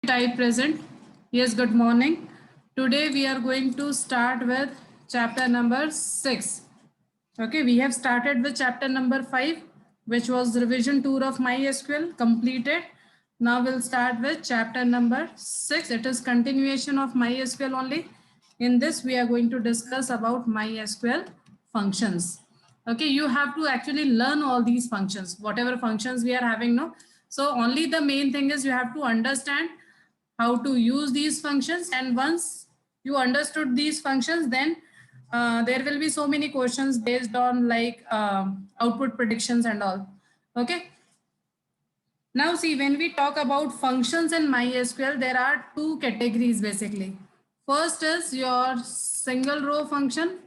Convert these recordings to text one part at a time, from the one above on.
Type present. Yes, good morning. Today we are going to start with chapter number 6. Okay, we have started with chapter number 5, which was revision tour of MySQL completed. Now we'll start with chapter number 6. It is continuation of MySQL only. In this, we are going to discuss about MySQL functions. Okay, you have to actually learn all these functions, whatever functions we are having, no? So only the main thing is you have to understand how to use these functions, and once you understood these functions, then there will be so many questions based on like output predictions and all. Okay, now see, when we talk about functions in MySQL, there are two categories basically. First is your single row function.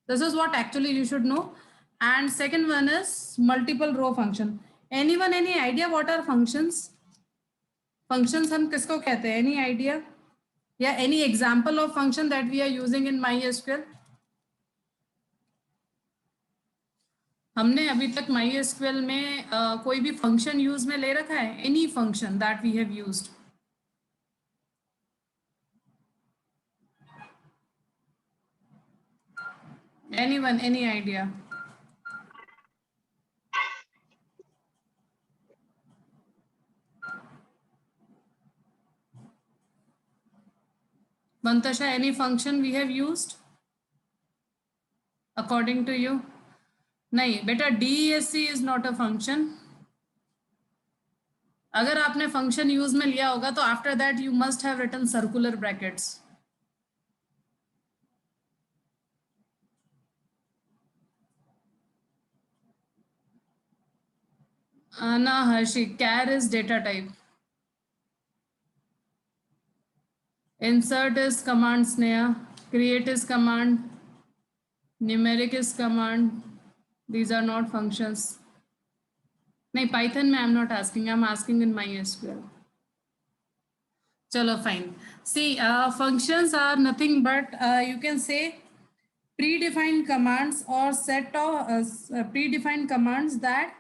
This is what actually you should know. And second one is multiple row function. Anyone, any idea what are functions? Functions हम किसको कहते हैं? Any idea? Yeah, any example of function that we are using in MySQL? हमने अभी तक MySQL में कोई भी फंक्शन यूज में ले रखा है? Any function that we have used? Anyone, any idea? Mantasha, any function we have used? According to you? नहीं बेटा, DESC is not a function. अगर आपने फंक्शन यूज में लिया होगा तो after that you must have written circular brackets. ना Harshi, char is data type. Insert is command, Sneha. Create is command. Numeric is command. These are not functions. No, Python I am not asking. I am asking in MySQL. Chalo, fine. See, functions are nothing but you can say predefined commands or set of predefined commands that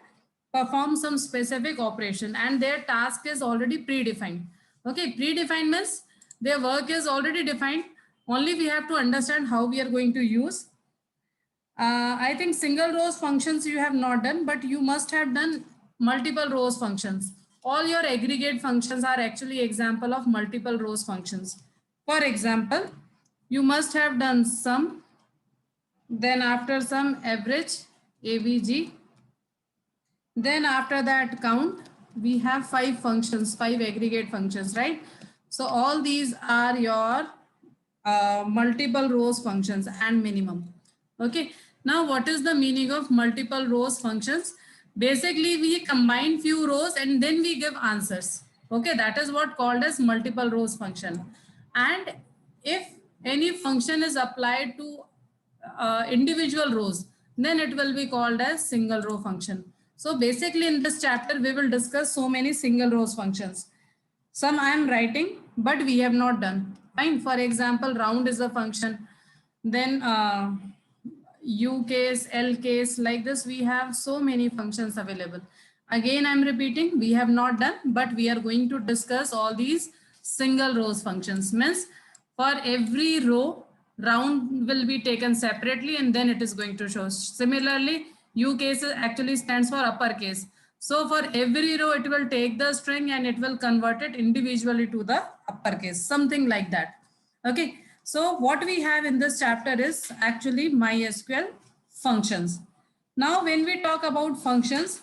perform some specific operation and their task is already predefined. Okay, predefined means their work is already defined. Only we have to understand how we are going to use. I think single rows functions you have not done, but you must have done multiple rows functions. All your aggregate functions are actually example of multiple rows functions. For example, you must have done sum, then after sum average, AVG, then after that count. We have 5 functions, 5 aggregate functions, right? So all these are your multiple rows functions and minimum. Okay, now what is the meaning of multiple rows functions? Basically we combine few rows and then we give answers. Okay, that is what called as multiple rows function. And if any function is applied to individual rows, then it will be called as single row function. So basically in this chapter we will discuss so many single rows functions. Some I am writing but we have not done. Fine. For example, round is a function. Then U case, L case, like this we have so many functions available. Again, I'm repeating, we have not done, but we are going to discuss all these single rows functions. Means for every row, round will be taken separately and then it is going to show. Similarly, U case actually stands for uppercase. So for every row, it will take the string and it will convert it individually to the uppercase, something like that. Okay. So what we have in this chapter is actually MySQL functions. Now, when we talk about functions,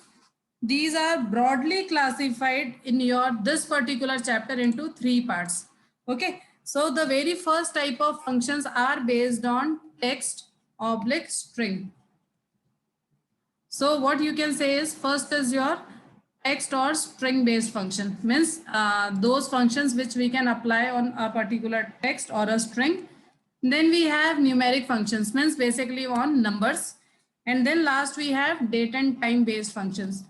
these are broadly classified in this particular chapter into 3 parts. Okay. So the very first type of functions are based on text / string. So what you can say is first is your text or string based function, means those functions which we can apply on a particular text or a string. Then we have numeric functions, means basically on numbers. And then last we have date and time based functions.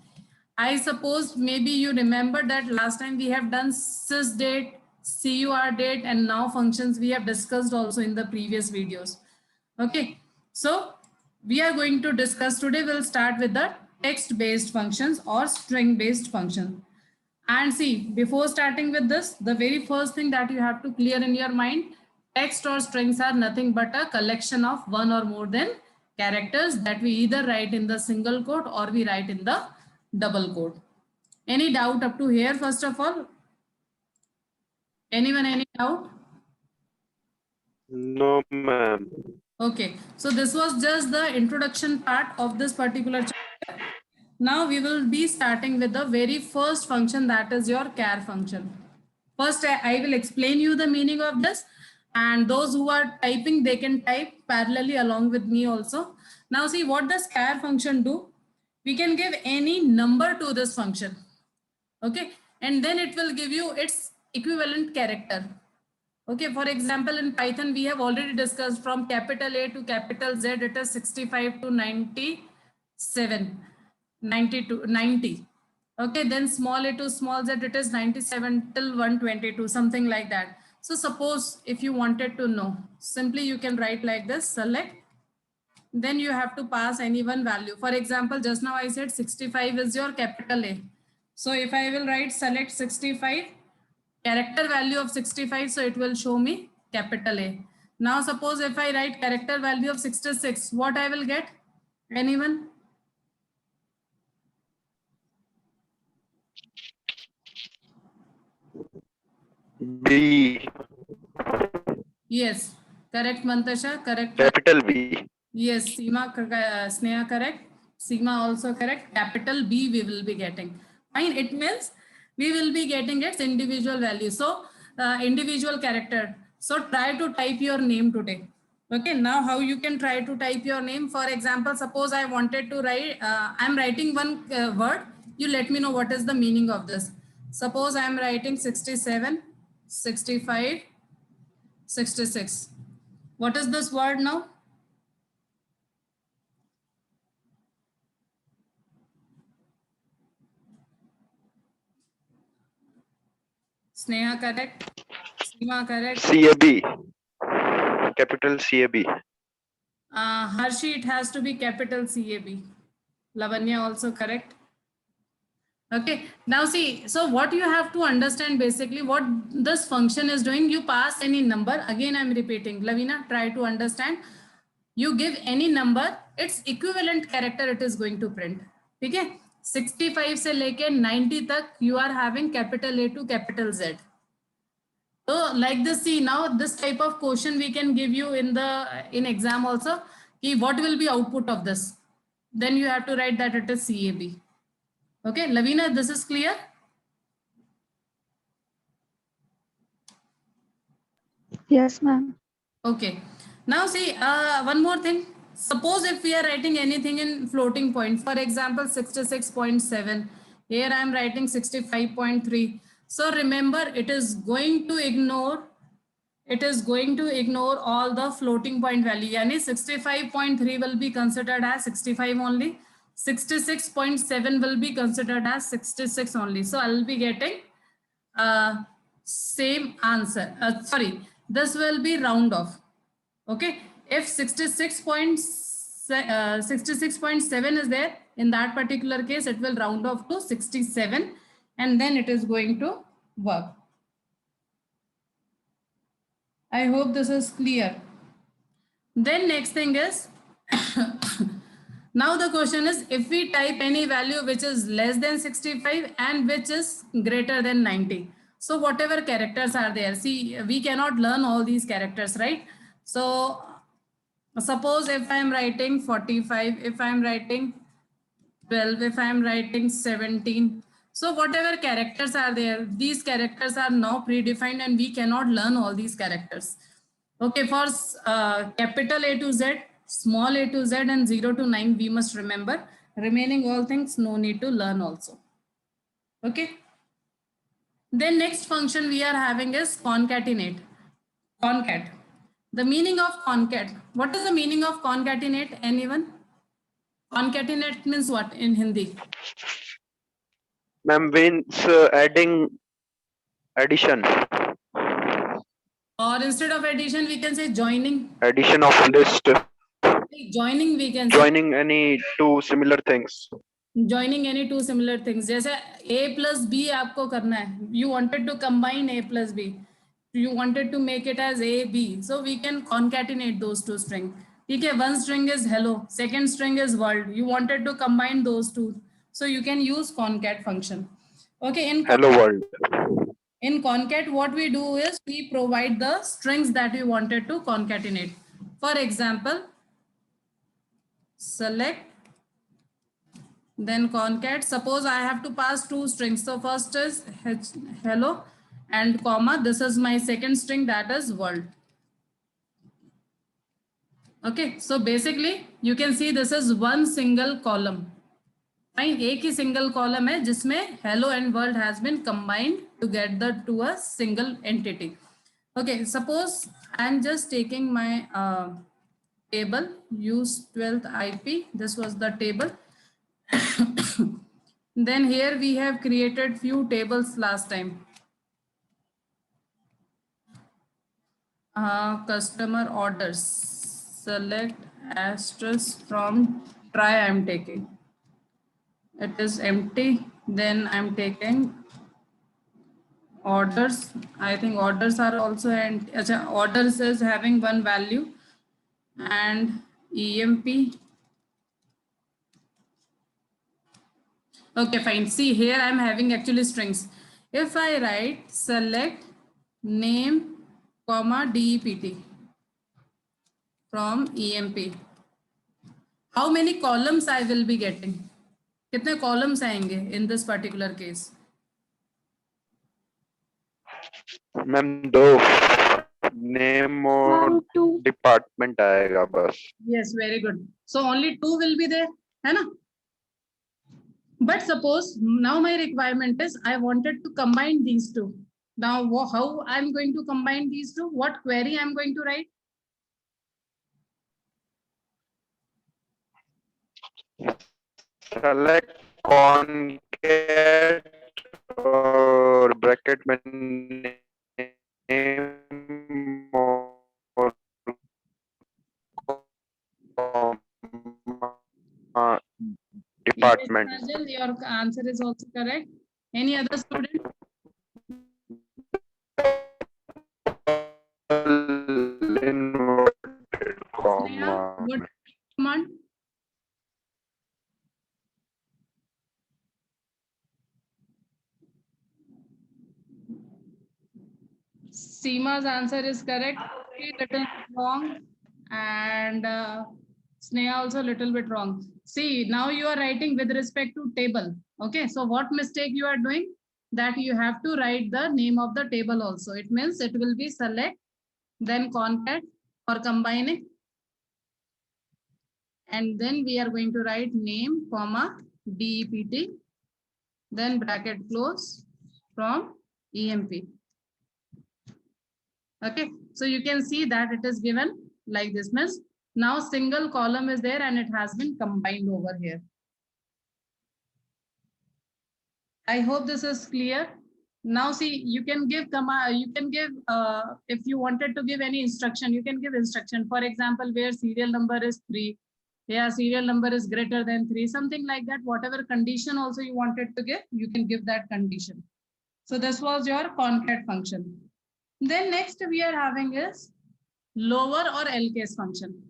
I suppose maybe you remember that last time we have done sysdate, CURDate, and now functions we have discussed also in the previous videos. Okay, so we are going to discuss today. We'll start with the text based functions or string based function. And see, before starting with this, the very first thing that you have to clear in your mind, text or strings are nothing but a collection of one or more than characters that we either write in the single quote or we write in the double quote. Any doubt up to here, first of all? Anyone, any doubt? No, ma'am. Okay, so this was just the introduction part of this particular chapter. Now we will be starting with the very first function, that is your char function. First, I will explain you the meaning of this, and those who are typing, they can type parallelly along with me also. Now see what does char function do. We can give any number to this function. Okay, and then it will give you its equivalent character. Okay, for example, in Python, we have already discussed from capital A to capital Z, it is 65 to 97, 90 to 90. Okay, then small a to small z, it is 97 till 122, something like that. So suppose if you wanted to know, simply you can write like this, select, then you have to pass any one value. For example, just now I said 65 is your capital A. So if I will write select 65, character value of 65, so it will show me capital A. Now suppose if I write character value of 66, what I will get? Anyone? B. Yes, correct Mantasha, correct. Capital B. Yes, Seema, Sneha correct. Seema also correct. Capital B we will be getting. Fine, it means we will be getting its individual value. So individual character. So try to type your name today. Okay, now how you can try to type your name. For example, suppose I wanted to write, I'm writing one word. You let me know what is the meaning of this. Suppose I'm writing 67, 65, 66. What is this word now? Sneha correct. Seema correct. CAB. Capital CAB. Harshi, it has to be capital CAB. Lavanya also correct. Okay, now see, so what you have to understand basically what this function is doing, you pass any number. Again, I'm repeating. Lavina, try to understand. You give any number, its equivalent character it is going to print. Okay, 65 से लेके 90 तक you are having capital A to capital Z. So like this, see now this type of question we can give you in exam also. Ki what will be output of this? Then you have to write that it is CAB. Okay, Lavina, this is clear? Yes, ma'am. Okay. Now see one more thing. Suppose if we are writing anything in floating point, for example, 66.7. Here I am writing 65.3. So remember, it is going to ignore all the floating point value. Yani 65.3 will be considered as 65 only. 66.7 will be considered as 66 only. So I'll be getting same answer. Sorry, this will be round off. Okay, if 66.7 is there, in that particular case, it will round off to 67 and then it is going to work. I hope this is clear. Then next thing is, now the question is, if we type any value which is less than 65 and which is greater than 90. So whatever characters are there, see, we cannot learn all these characters, right? So suppose if I'm writing 45, if I'm writing 12, if I'm writing 17. So whatever characters are there, these characters are now predefined and we cannot learn all these characters. Okay, for capital A to Z, small a to Z and 0 to 9, we must remember. Remaining all things, no need to learn also. Okay. Then next function we are having is concatenate. Concat. The meaning of concat. What is the meaning of concatenate? Anyone? Concatenate means what in Hindi? Ma'am, means adding addition. Or instead of addition, we can say joining. Addition of list. Joining, we can say. Joining any two similar things. joining any two similar things. जैसे a plus b आपको करना है, you wanted to combine a plus b, you wanted to make it as a b, so we can concatenate those two strings. ठीक है, one string is hello, second string is world, you wanted to combine those two, so you can use concat function. Okay, Hello world. in concat what we do is we provide the strings that we wanted to concatenate. For example, select, then concat. Suppose I have to pass two strings. So first is hello and comma. This is my second string, that is world. Okay, so basically you can see this is one single column. Fine, एक ही single column है जिसमें hello and world has been combined together to a single entity. Okay, suppose I am just taking my table, use 12th IP. This was the table. Then here we have created few tables last time. Customer orders. Select asterisk from try I am taking. It is empty. Then I'm taking orders. I think orders are also, and orders is having one value, and EMP. Okay, fine. See here I'm having actually strings. If I write select name comma DEPT from EMP, how many columns I will be getting? कितने columns आएंगे in this particular case? Ma'am दो, name और Ma'am, 2. Department आएगा बस. Yes, very good. So only two will be there, है ना? But suppose now my requirement is I wanted to combine these two. Now how I'm going to combine these two? What query I'm going to write? Select concat और bracket में name और department. Yes, Sajal, your answer is also correct. Any other student? Inverted comma. What command? Seema's answer is correct. A little bit wrong, and Sneha also a little bit wrong. See, now you are writing with respect to table. Okay, so what mistake you are doing? That you have to write the name of the table also. It means it will be select, then concat or combining, and then we are going to write name comma DEPT, then bracket close from EMP. Okay, so you can see that it is given like this, means now single column is there and it has been combined over here. I hope this is clear. Now see, you can give if you wanted to give any instruction, you can give instruction. For example, where serial number is 3, yeah, serial number is greater than 3, something like that. Whatever condition also you wanted to give, you can give that condition. So this was your concat function. Then next we are having is lower or LCase function.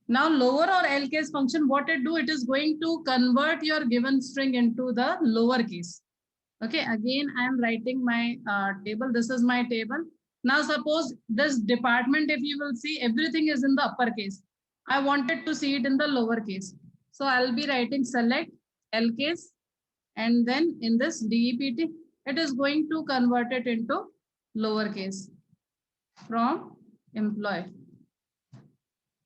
Now lower or LCase function, what it do, it is going to convert your given string into the lower case. Okay, again I am writing my table. This is my table. Now suppose this department, if you will see, everything is in the upper case. I wanted to see it in the lower case. So I'll be writing select LCase, and then in this DEPT, it is going to convert it into lowercase from employee.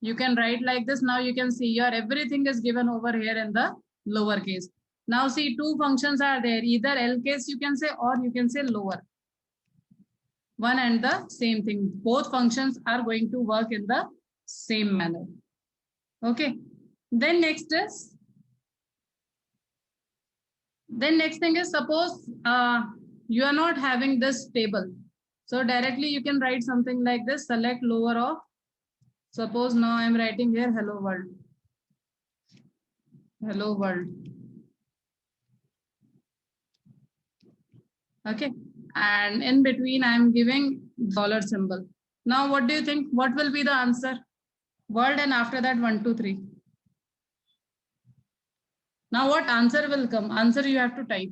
You can write like this. Now you can see your everything is given over here in the lowercase. Now see, two functions are there, either LCase you can say, or you can say lower. One and the same thing. Both functions are going to work in the same manner. Okay. Then next thing is, suppose you are not having this table. So directly you can write something like this, select lower of, suppose now I am writing here hello world. Hello world. Okay. And in between, I'm giving dollar symbol. Now, what do you think? What will be the answer? World, and after that, 1, 2, 3. Now, what answer will come? Answer you have to type.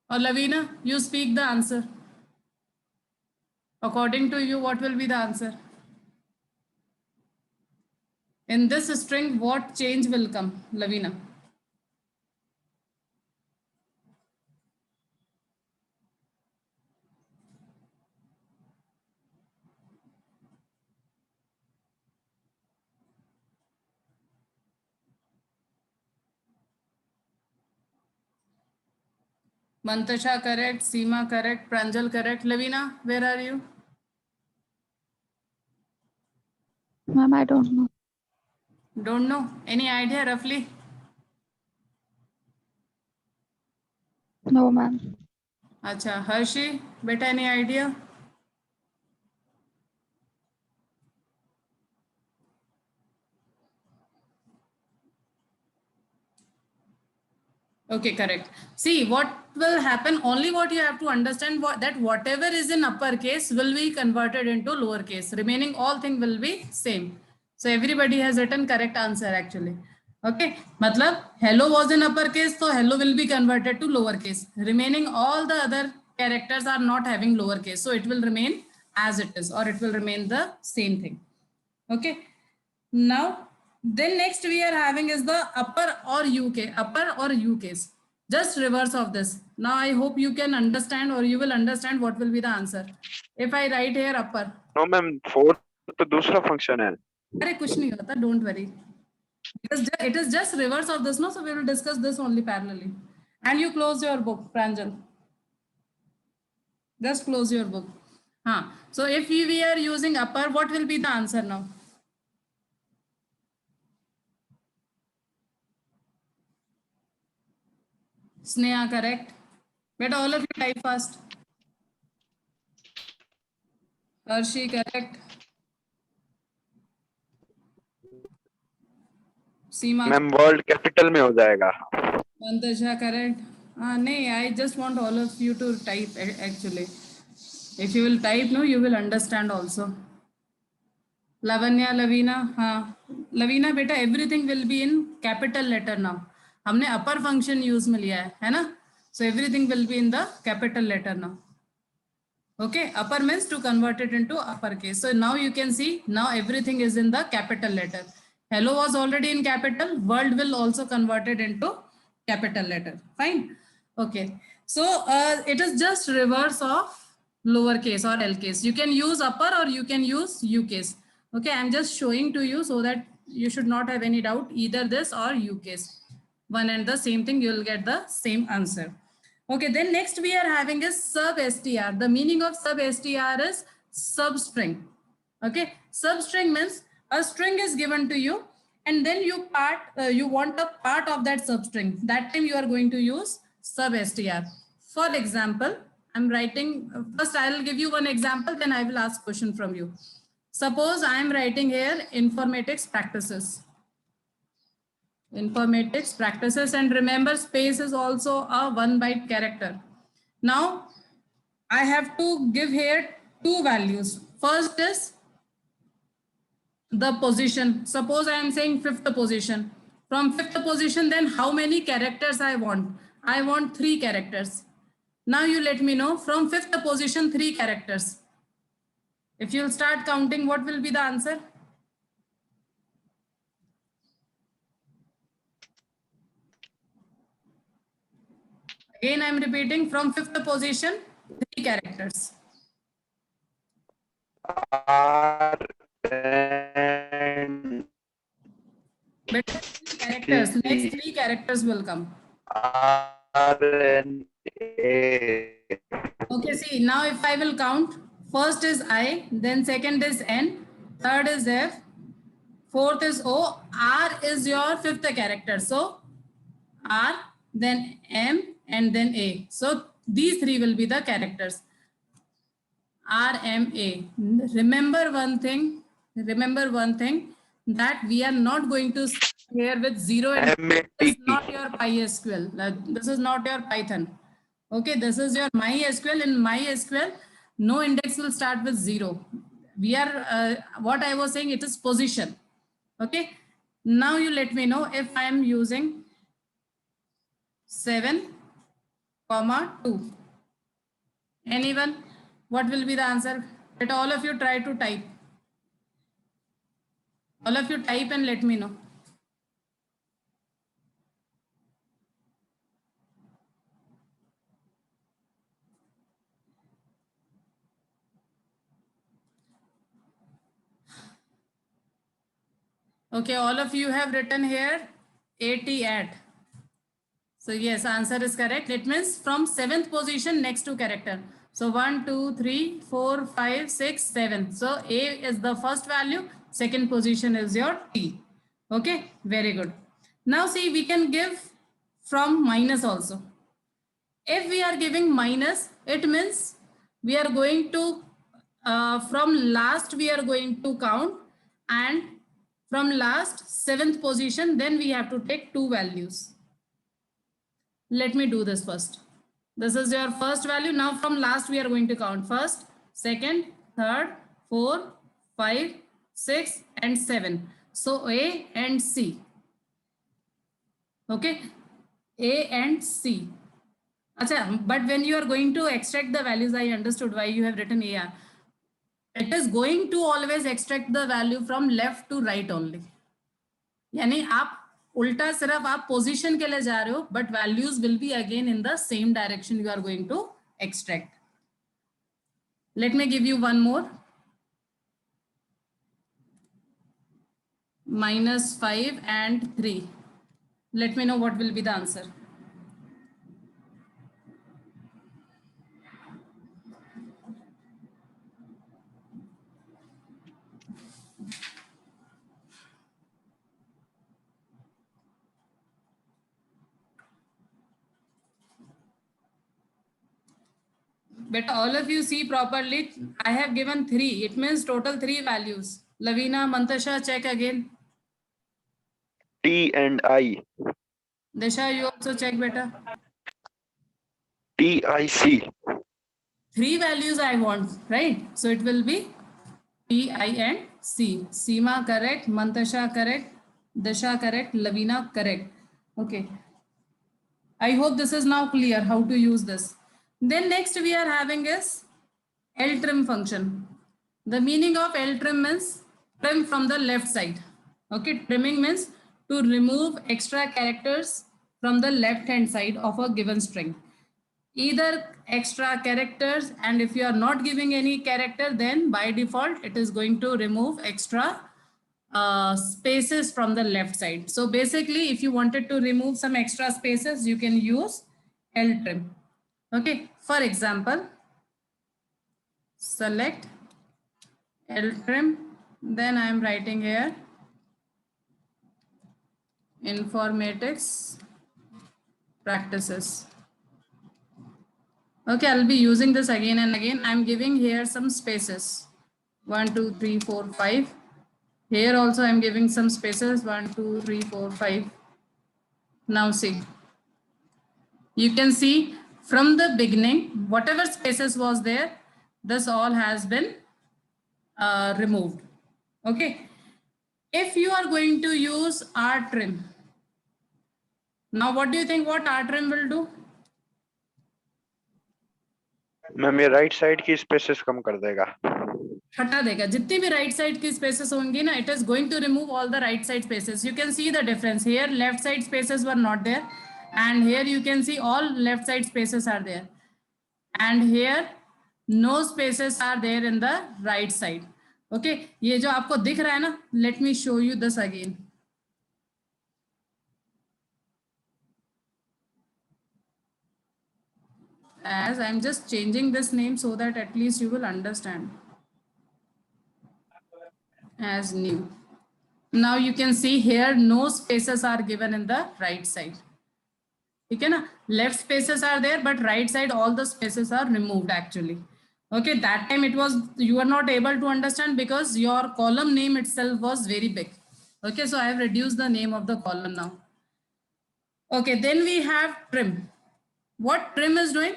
Or Lavina, you speak the answer. According to you, what will be the answer? In this string, what change will come, Lavina? Mantasha correct, Seema correct, Pranjal correct. Lavina, where are you? Ma'am, I don't know. Don't know. Any idea roughly? No, ma'am. Acha, Hershey, beta, any idea? Okay, correct. See, what will happen, only what you have to understand, that whatever is in uppercase will be converted into lowercase. Remaining all thing will be same. So everybody has written correct answer actually. Okay, matlab hello was in uppercase, so hello will be converted to lowercase. Remaining all the other characters are not having lowercase, so it will remain as it is, or it will remain the same thing. Okay. Now, then next we are having is the upper or U case. Just reverse of this. Now I hope you can understand, or you will understand what will be the answer. If I write here upper. No ma'am, fourth तो दूसरा function है. अरे कुछ नहीं होता, don't worry. It is just reverse of this, no? So we will discuss this only parallelly. And you close your book, Pranjal. Just close your book. So if we are using upper, what will be the answer now? Sneha, correct. But all of you type fast. Hershey, correct. Seema, ma'am world capital में हो जाएगा. Mantasha, correct. No, I just want all of you to type actually. If you will type, no, you will understand also. Lavanya, Lavina, Lavina, beta, everything will be in capital letter now. हमने upper function use में लिया है ना? So everything will be in the capital letter now. Okay, upper means to convert it into uppercase. So now you can see, now everything is in the capital letter. Hello was already in capital, world will also convert it into capital letter. Fine. Okay. So it is just reverse of lowercase or L case. You can use upper or you can use U case. Okay, I'm just showing to you so that you should not have any doubt, either this or U case. One and the same thing, you will get the same answer. Okay, then next we are having is sub-str. The meaning of sub-str is substring. Okay, substring means a string is given to you and then you want a part of that substring. That time you are going to use sub-str. For example, I'm writing, first I will give you one example, then I will ask question from you. Suppose I am writing here informatics practices. Informatics practices, and remember space is also a 1 byte character. Now I have to give here two values. First is the position. Suppose I am saying fifth position. From fifth position, then how many characters I want? I want 3 characters. Now you let me know from fifth position 3 characters. If you'll start counting, what will be the answer? Again, I'm repeating, from fifth position, 3 characters. R and But characters, next 3 characters will come. R and A. Okay, see, now if I will count, first is I, then second is N, third is F, fourth is O, R is your fifth character. So R, then M, and then A. So these 3 will be the characters. RMA. Remember one thing, that we are not going to start here with 0 and MAT. this is not your PySQL. This is not your Python. Okay, this is your MySQL. In MySQL, no index will start with 0. We are, what I was saying, it is position. Okay, now you let me know if I am using 7, 2. Anyone? What will be the answer? Let all of you try to type. All of you type and let me know. Okay, all of you have written here 80 at. So yes, answer is correct. It means from 7th position next to character. So 1, 2, 3, 4, 5, 6, 7. So A is the first value. Second position is your T. Okay, very good. Now see, we can give from minus also. If we are giving minus, it means we are going to, from last we are going to count, and from last 7th position, then we have to take 2 values. Let me do this first. This is your first value. Now from last we are going to count first, second, third, 4, 5, 6 and 7. So A and C. Okay, A and C. Achha, but when you are going to extract the values, I understood why you have written AR. It is going to always extract the value from left to right only. यानी आप उल्टा सिर्फ आप position के लिए जा रहे हो, but values will be again in the same direction you are going to extract. Let me give you one more. -5 and 3. Let me know what will be the answer. But all of you see properly, I have given 3. It means total 3 values. Lavina, Mantasha, check again. T and I. Disha, you also check better. TIC. 3 values I want, right? So it will be P, I and C. Seema correct, Mantasha correct, Disha correct, Lavina correct. Okay. I hope this is now clear how to use this. Then next we are having is LTrim function. The meaning of LTrim means trim from the left side. Okay, trimming means to remove extra characters from the left hand side of a given string. Either extra characters, and if you are not giving any character, then by default it is going to remove extra spaces from the left side. So basically, if you wanted to remove some extra spaces, you can use LTrim. Okay, for example, select LTrim, then I am writing here informatics practices. Okay, I'll be using this again and again. I'm giving here some spaces. 1, 2, 3, 4, 5. Here also I'm giving some spaces. 1, 2, 3, 4, 5. Now see. You can see from the beginning, whatever spaces was there, this all has been removed. Okay. If you are going to use RTrim, now what do you think what RTrim will do? Ma'am ये right side की spaces कम कर देगा. हटा देगा जितनी भी right side की spaces होंगी ना, it is going to remove all the right side spaces. You can see the difference here. Left side spaces were not there, and here you can see all left side spaces are there, and here no spaces are there in the right side. Okay, ये जो आपको दिख रहा है ना, let me show you this again. As I'm just changing this name so that at least you will understand. As new. Now you can see here no spaces are given in the right side. ठीक है ना, left spaces are there but right side all the spaces are removed actually. Okay, that time it was, you are not able to understand because your column name itself was very big. Okay, so I have reduced the name of the column now. Okay, then we have trim. What trim is doing?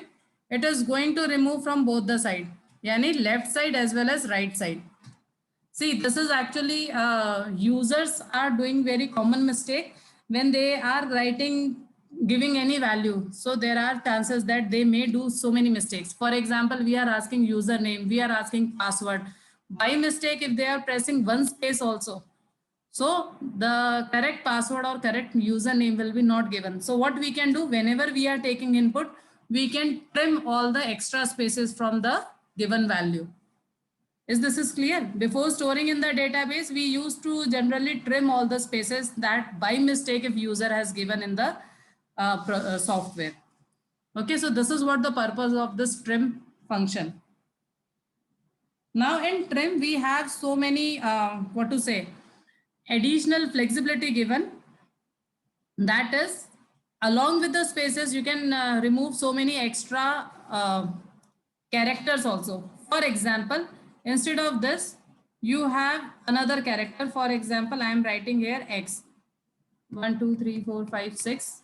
It is going to remove from both the side, yani left side as well as right side. See, this is actually users are doing very common mistake when they are writing, giving any value. So there are chances that they may do so many mistakes. For example, we are asking username, we are asking password. By mistake, if they are pressing one space also, so the correct password or correct username will be not given. So what we can do, whenever we are taking input, we can trim all the extra spaces from the given value. Is this is clear? Before storing in the database, we used to generally trim all the spaces that by mistake if user has given in the software. Okay, so this is what the purpose of this trim function. Now in trim, we have so many, what to say, additional flexibility given. That is, along with the spaces, you can remove so many extra characters also. For example, instead of this, you have another character. For example, I am writing here X, 1, 2, 3, 4, 5, 6,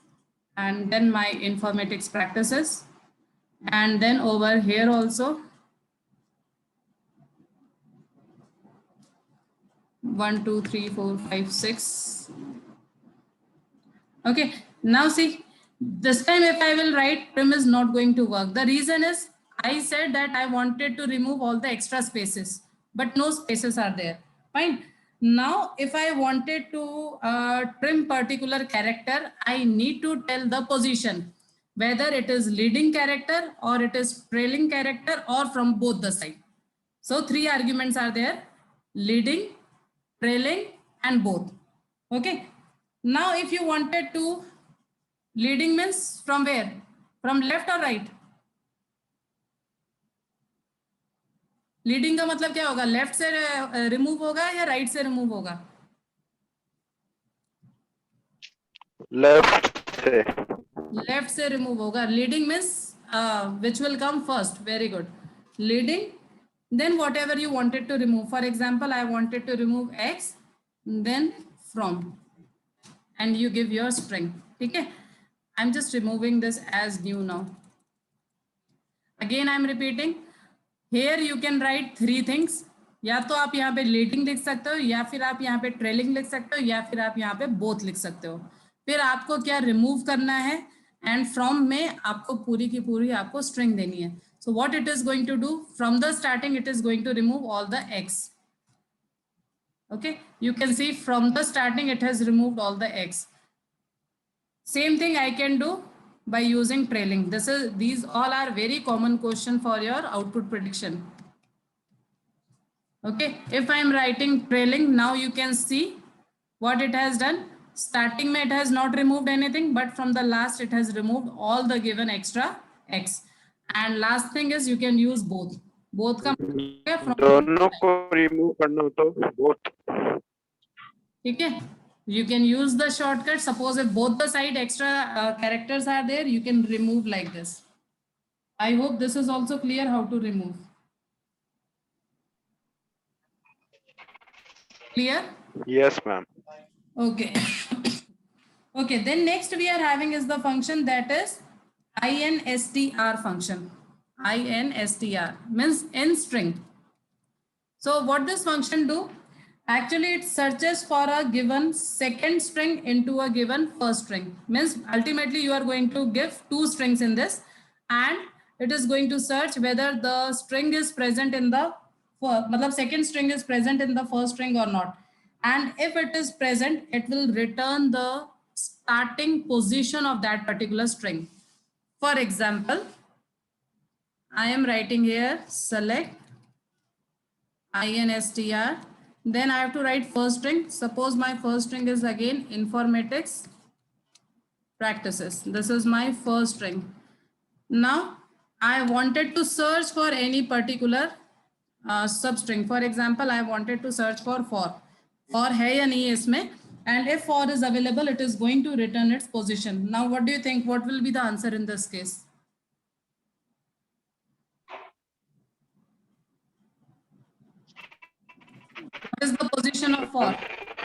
and then my informatics practices. And then over here also, 1, 2, 3, 4, 5, 6. Okay, now see, this time if I will write trim is not going to work. The reason is I said that I wanted to remove all the extra spaces, but no spaces are there. Fine. Now, if I wanted to trim particular character, I need to tell the position, whether it is leading character or it is trailing character or from both the side. So three arguments are there: leading, trailing, and both. Okay. Now, if you wanted to, leading means from where? From left or right? Leading का मतलब क्या होगा? Left से remove होगा या right से remove होगा? Left से रिमूव होगा. Leading means which will come first. Very good. Leading, then whatever you wanted to remove. For example, I wanted to remove X, then from, and you give your string. Okay, I'm just removing this as new now. Again, I'm repeating. Here you can write three things. या तो आप यहाँ पे leading लिख सकते हो, या फिर आप यहाँ पे ट्रेलिंग लिख सकते हो, या फिर आप यहाँ पे बोथ लिख सकते हो. फिर आपको क्या रिमूव करना है, एंड फ्रॉम में आपको पूरी की पूरी आपको स्ट्रिंग देनी है. So what it is going to do, from the starting it is going to remove all the X. Okay, you can see from the starting it has removed all the X. Same thing I can do by using trailing. These all are very common question for your output prediction. Okay, if I am writing trailing, now you can see what it has done. Starting mein it has not removed anything, but from the last it has removed all the given extra X. And last thing is you can use both. Both का from दोनों को remove करना हो तो both. ठीक है, you can use the shortcut. Suppose if both the side extra characters are there, you can remove like this. I hope this is also clear how to remove. Clear? Yes, ma'am. Okay. Okay, then next we are having is the function that is instr function. Instr means in string. So what this function do? Actually, it searches for a given second string into a given first string. Means ultimately you are going to give two strings in this, and it is going to search whether the string is present in the second string is present in the first string or not. And if it is present, it will return the starting position of that particular string. For example, I am writing here select instr. Then I have to write first string. Suppose my first string is again informatics practices. This is my first string. Now I wanted to search for any particular substring. For example, I wanted to search for for. For है या नहीं है इसमें, and if for is available, it is going to return its position. Now what do you think? What will be the answer in this case? four?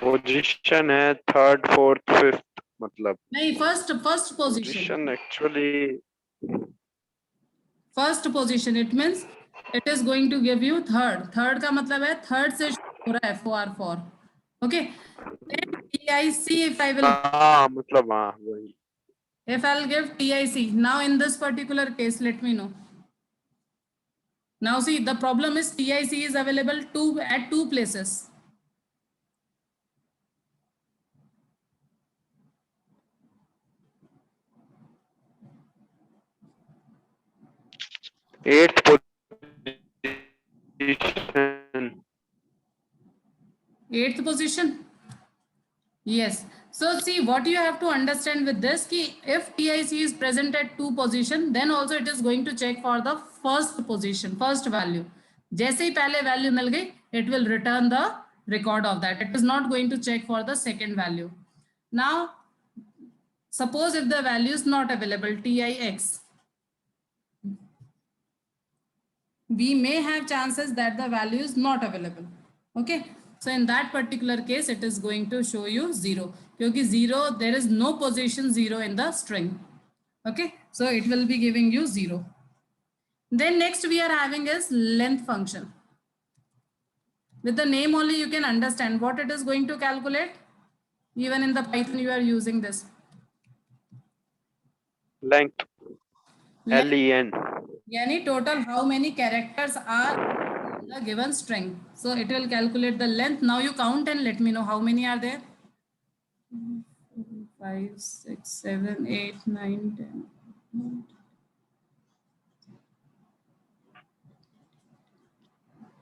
Position है third fourth fifth, मतलब नहीं, first position. Position actually First position, it means it is going to give you third. Third का मतलब है third से शुरू हो रहा है for. Okay. Then TIC, if I will, हाँ मतलब हाँ वही. if I'll give TIC now in this particular case, let me know. Now see, the problem is TIC is available at two places. Eighth position. Eighth position. Yes. So see, what you have to understand with this, ki if TIC is present at two position, then also it is going to check for the first position, first value. जैसे ही पहले value मिल गई, it will return the record of that. It is not going to check for the second value. Now, suppose if the value is not available, TIX, we may have chances that the value is not available. Okay. So in that particular case, it is going to show you 0. Because 0, there is no position 0 in the string. Okay. So it will be giving you 0. Then next we are having is length function. With the name only you can understand what it is going to calculate. Even in the Python you are using this. Length. LEN. Yani total how many characters are in the given string. So it will calculate the length. Now you count and let me know how many are there. 5, 6, 7, 8, 9, 10.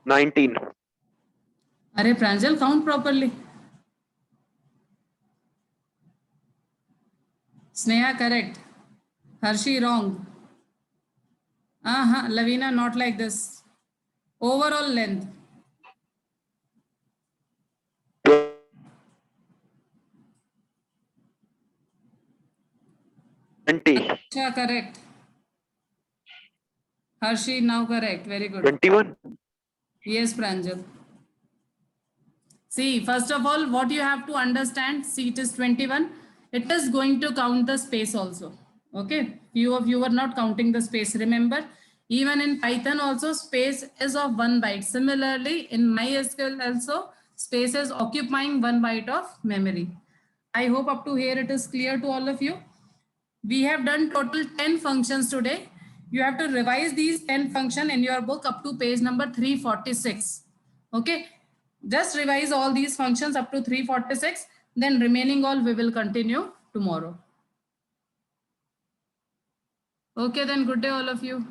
19. Arey Pranjal, count properly. Sneha correct. Harshi wrong. Lavina not like this. Overall length. 20. Acha, correct. Harshi now correct. Very good. 21. Yes, Pranjal. See, first of all, what you have to understand, see it is 21. It is going to count the space also. Okay. Few of you were not counting the space. Remember, even in Python also space is of 1 byte. Similarly, in MySQL also space is occupying 1 byte of memory. I hope up to here it is clear to all of you. We have done total 10 functions today. You have to revise these 10 functions in your book up to page number 346. Okay. Just revise all these functions up to 346. Then remaining all we will continue tomorrow. Okay, then good day all of you.